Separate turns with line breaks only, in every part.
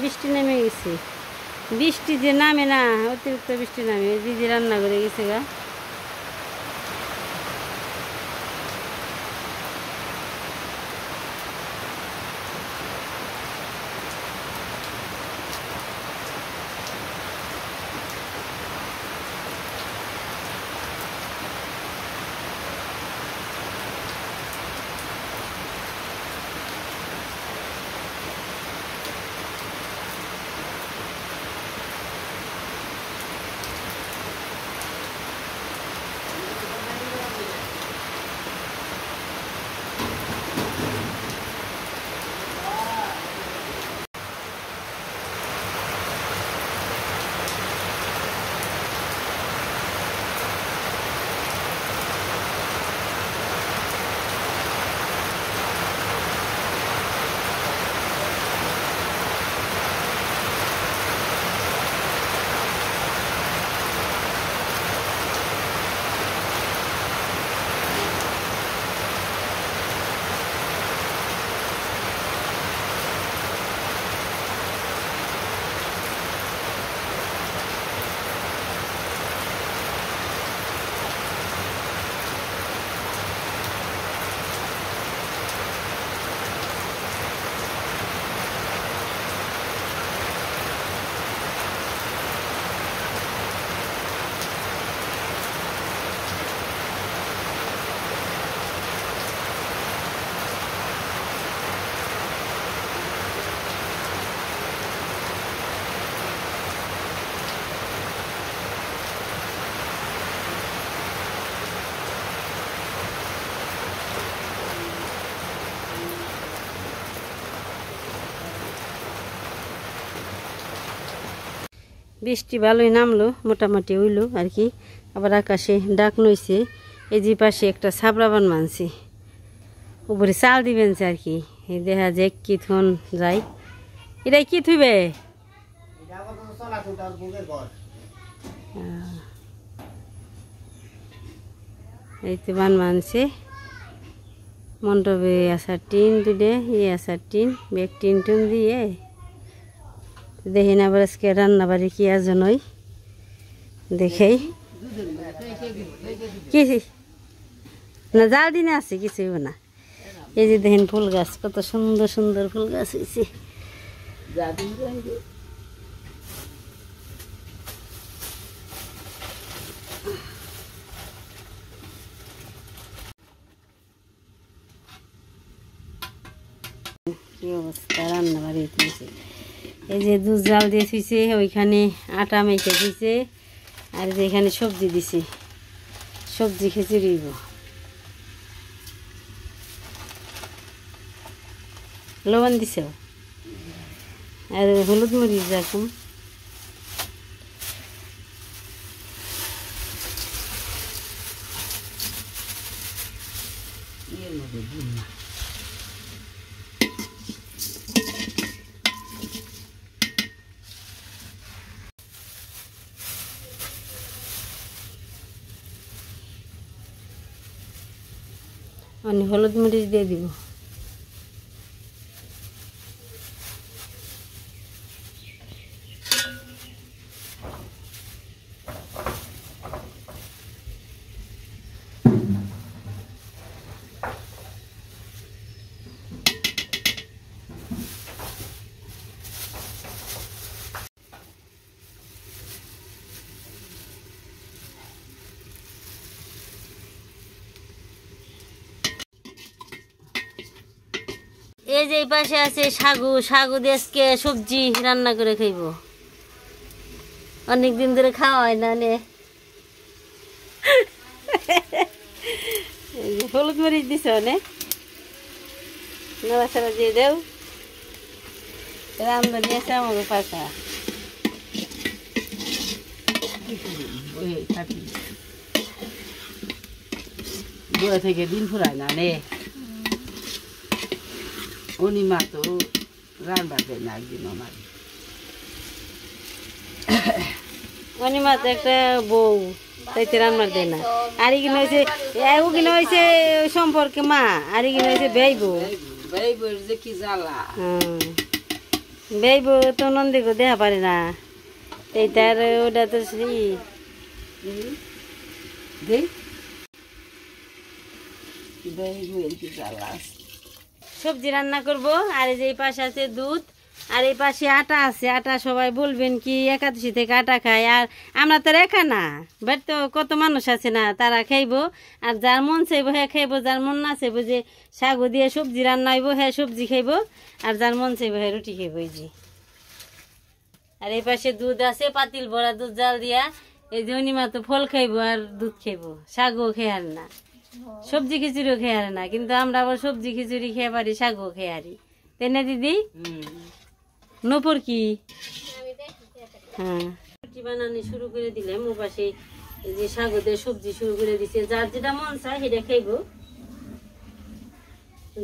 বৃষ্টি নেমে গেছে বৃষ্টি যে নামে না অতিরিক্ত বৃষ্টি নামে দিদি রান্না করে গেছে গা বৃষ্টি ভালোই নামলো মোটামুটি হইলো আর কি আবার আকাশে ডাক নইছে এই যে পাশে একটা ছাবড়াবান মানছি উপরে চাল দিবেন আর কি এই দেখা যায় কিথন যাই এটাই কি থইবে এই তো বান মানছে মণ্ডপে আসার টিন দুটে আসার টিন বেগ টিন টুন দিয়ে দেখি না আবার আজকে রান্না বাড়ি কি আয়োজন হয় দেখেই কি না জাল দিনে আছে কিছু না এই যে দেখেন ফুল গাছ কত সুন্দর সুন্দর ফুল গাছ হয়েছে কি অবস্থা রান্না বাড়ি হয়েছে এই যে দুধ জাল দিয়ে থুইছে ওইখানে আটা মেখে দিছে আর যে এখানে সবজি দিছি সবজি খিচুড়ি লবণ দিছে আর হলুদ মরিচ এরকম অনেক হলুদ মরিচ দিয়ে দিব এই যে পাশে আছে সাগু সাগু দিয়ে আজকে সবজি রান্না করে খাইব অনেকদিন ধরে খাওয়া হয় না নে হলুদ মরিচ দিছ অনেক নাড়াচাড়া দিয়ে দেও রান্ধনি আছে আমাকে পাকা
বয়ে থেকে দিন ফুরায় না নে উনি মা তো রান্না দেয় না একদিন আমার
অনিমা তো একটা বউ তাইতে রান্নার দেয় না আর কিনা হয়েছে ও কিনা হয়েছে সম্পর্কে মা আর কিনা হয়েছে বেই বউ
বেই বউ যে কি জ্বালা
বেইব তো নন্দীকে দেখা পারে না এইটার ওটা তো
দে বেগু এনকি জ্বালাস
সবজি রান্না করব। আর এই যে এই পাশে আছে দুধ, আর এই পাশে আটা আছে। আটা সবাই বলবেন কি একাদশী থেকে আটা খায়, আর আমরা তো রেখা না, বাট তো কত মানুষ আছে না, তারা খাইবো। আর যার মন চাইবো হ্যাঁ খাইবো, যার মন না চাইবো যে সাগু দিয়ে সবজি রান্না হইব হ্যাঁ সবজি খাইবো, আর যার মন চাইবো হ্যাঁ রুটি খাইবো। এই যে আর এই পাশে দুধ আছে, পাতিল ভরা দুধ জাল দিয়া। এই যে অনিমা তো ফল খাইবো আর দুধ খাইবো, শাকও খেয়ে আর না, সবজি খিচুড়িও খেয়ে আর না। কিন্তু আমরা আবার সবজি খিচুড়ি খেয়ে পারি, শাকও খেয়ে আরি, তাই না দিদি? নপুর কি হ্যাঁ রুটি বানানি শুরু করে দিলাম। ও পাশে এই যে সাগরের সবজি শুরু করে দিছে। যার যেটা মন চায় সেটা খাইবো,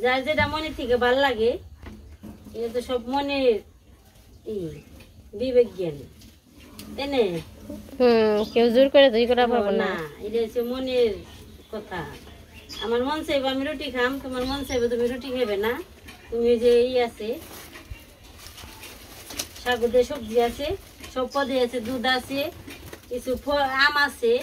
যার যেটা মনের থেকে ভাল লাগে। এটা তো সব মনের বিবেক জ্ঞান, তাই না?
কেউ জোর করে দুই করা পাবো
না, এটা হচ্ছে মনের কথা। আমার মন চাইবো আমি রুটি খাম, তোমার মন চাইবো তুমি রুটি খাবে না। তুমি যে আছে সাগরের সবজি আছে, সব পদে আছে, দুধ আছে, কিছু আম আছে।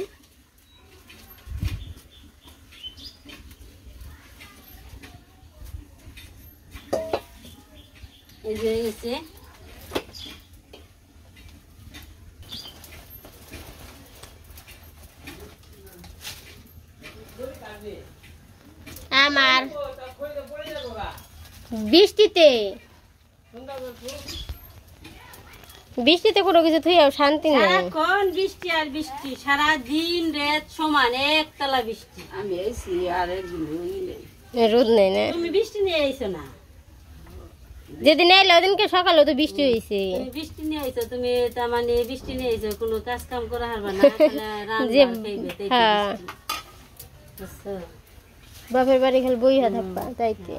এই যে এসে
আমার বৃষ্টিতে কোনো কিছু থুই শান্তি নেই।
এখন বৃষ্টি আর বৃষ্টি, সারা দিন রাত সমান একতলা বৃষ্টি।
আমি এসি আর একদিন
রোদ নেই না,
তুমি বৃষ্টি নিয়ে আইছো না?
যেদিন এলো ওদিনকে সকালে তো বৃষ্টি হয়েছে।
তুমি বৃষ্টি নিয়ে আইছো, তুমি তার মানে বৃষ্টি নিয়ে আইছো, কোনো কাজ কাম করা হারবা না,
যে হ্যাঁ বাপের বাড়ি খালি বইয়া থাকবা তাইতে।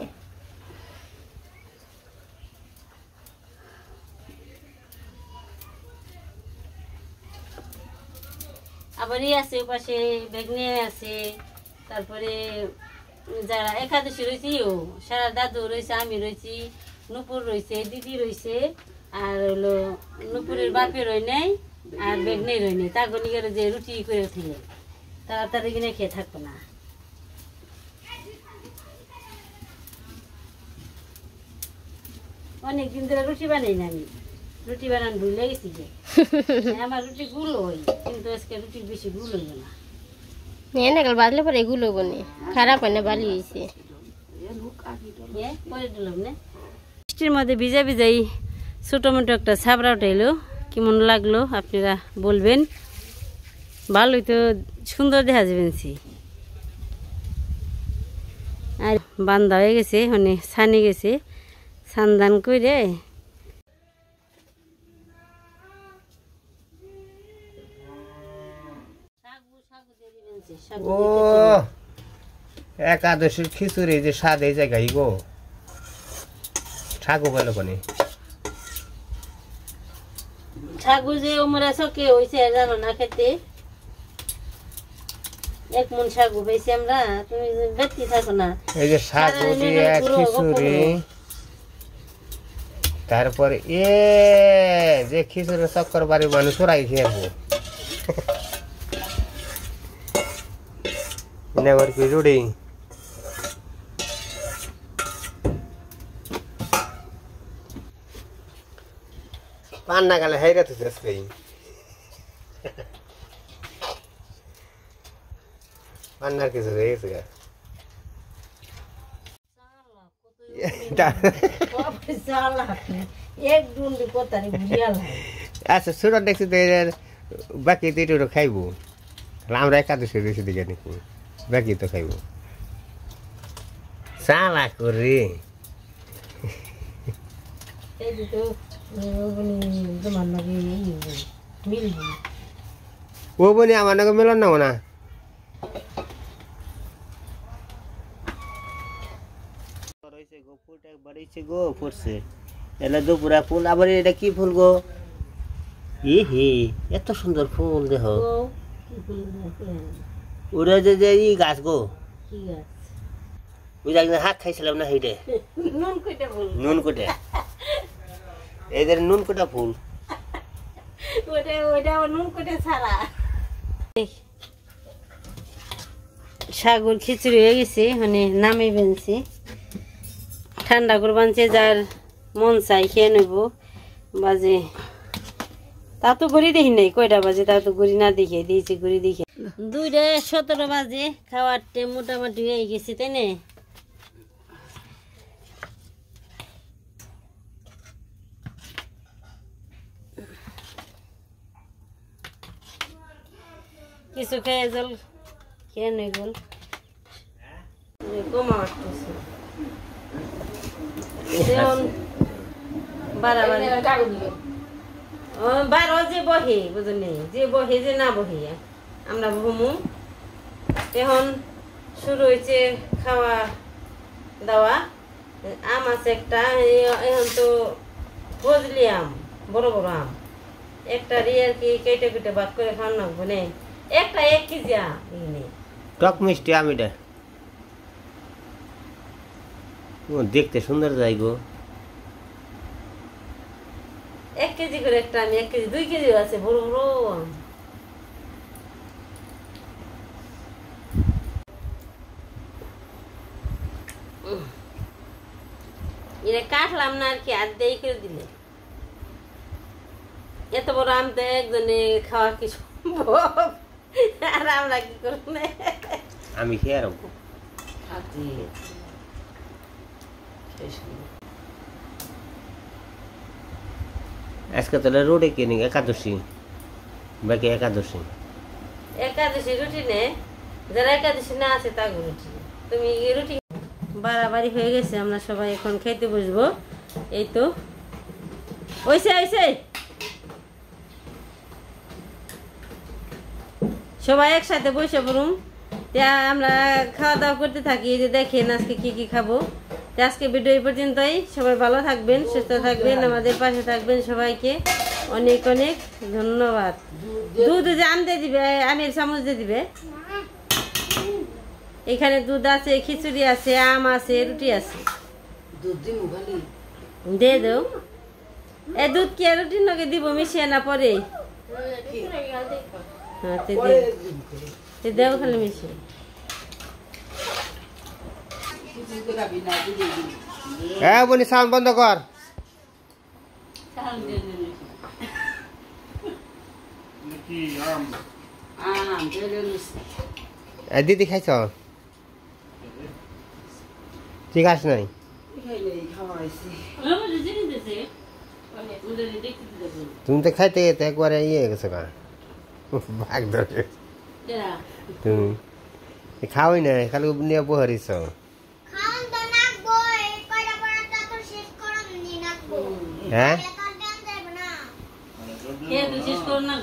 আবার আছে পাশে বেগনে আছে, তারপরে যারা একাদশী রয়েছে ও সারা দাদু রয়েছে, আমি রয়েছি, নুপুর রয়েছে, দিদি রয়েছে, আর হলো নুপুরের বাপে রয়ে নেই, আর বেগনে রয়ে নেই। তাগনি করে যে রুটি করে উঠিলে তাড়াতাড়ি কিনে খেয়ে থাকবো না। অনেকদিন ধরে রুটি বানাই না, আমি রুটি বানান ভুলে গেছি যে আমার রুটি গুলো হয়, কিন্তু আজকে রুটি বেশি গুলো হইব না।
এনাকাল বাদলে পরে এগুলো বনে খারাপ হয় না, বালি হয়েছে।
বৃষ্টির মধ্যে ভিজা ভিজাই ছোটো মোটো একটা ছাবড়া উঠাইলো, কেমন লাগলো আপনারা বলবেন। ভালোই তো, সুন্দর দেখা যাবেনছি। আর বান্ধা হয়ে গেছে, মানে ছানি গেছে, সান্দান করে
ও একাদশীর খিচুড়ি যে স্বাদ এই জায়গায় গো, ঠাকু বলো কোনে
ছাগু যে ওমরা সকে হইছে জানো না খেতে, এক মন ছাগু পাইছি আমরা। তুমি ব্যক্তি থাকো না,
এই যে সাগু দিয়ে খিচুড়ি, তারপরে এ যে খিচুড়ি চক্কর বাড়ির মানুষ ওরাই খেয়ে নেবার কি রুড়ি পান না গেলে হাইরা তো আজকে পান্নার কিছু হয়ে গেছে আচ্ছা ছোট দেখছি বাকি দুটো খাইবো, আমরা একাদশী দিয়েছি দিকে নাকি বাকি তো খাইব চালা করে ও বনি আমার নাকি মেলন নাও না। গো ফুটছে এলা দুপুরা ফুল, আবার এটা কি ফুল গো? ই হে এত সুন্দর ফুল দেহ, ওরা যে ই গাছ গো, ওই একদিন হাত খাইছিলাম না, সেইটে নুন কোটে এদের নুন কোটা ফুল
ওইটা নুন করে ছাড়া। সাগর খিচুড়ি হয়ে গেছে, মানে নামে বেনছি, ঠান্ডা করে বানছে, যার মন চাই খেয়ে নেব। বাজে তা তো গড়ি দেখি নাই কয়টা বাজে, তা তো গড়ি না দেখে দিয়েছি, গড়ি দেখে 2:17 বাজে। খাওয়ার টাইম মোটামুটি হয়ে গেছে, তাই না? কিছু খেয়ে জল খেয়ে নেই গল কমা আসতেছে বারো যে বহে বুঝলি, যে বহে যে না বহে আমরা ঘুমু। এখন শুরু হয়েছে খাওয়া দাওয়া। আম আছে একটা, এখন তো ফজলি আম, বড় বড় আম, একটা আর কি কেটে কেটে ভাগ করে খাওয়ান লাগবো না। একটা 1 কেজি আম এনে
টক মিষ্টি আম, এটা দেখতে সুন্দর যাই গো।
1 কেজি করে একটা আমি, 1 কেজি 2 কেজি আছে বড় বড় আম। এটা কাটলাম না আর কি, আর দেই করে দিলে। এত বড় আম তো একজনে খাওয়া কি সম্ভব? আর আমরা কি করব?
আমি খেয়ে রাখবো। আজকে তাহলে রোডে কিনি একাদশী, বাকি একাদশী।
একাদশী রুটি নে, যারা একাদশী না আছে তা রুটি। তুমি রুটি বাড়াবাড়ি হয়ে গেছে, আমরা সবাই এখন খেতে বসবো। এই তো ওইসে ওইসে সবাই একসাথে বসে পড়ুন। আমরা খাওয়া দাওয়া করতে থাকি, যে দেখেন আজকে কি কি খাবো। আজকে ভিডিও এই পর্যন্তই। সবাই ভালো থাকবেন, সুস্থ থাকবেন, আমাদের পাশে থাকবেন। সবাইকে অনেক অনেক ধন্যবাদ। দুধ যে আম দিয়ে দিবে, আমের চামচ দিয়ে দিবে। এখানে দুধ আছে, খিচুড়ি আছে, আম আছে, রুটি আছে। দিয়ে দাও। এ দুধ কি রুটির লগে দিব মিশিয়ে না পরে? হ্যাঁ দেও খালি মিশিয়ে।
হ্যাঁ বলি সাউন্ড বন্ধ কর। দিদি খাইছ? ঠিক আছে নাই? তুমি তো খাইতে গেতে একবারে ইয়ে গেছো গা, ভাগ ধরে। তুমি খাওয়াই নাই, খালি নিয়ে বহারিছ। হ্যাঁ
শেষ করো না।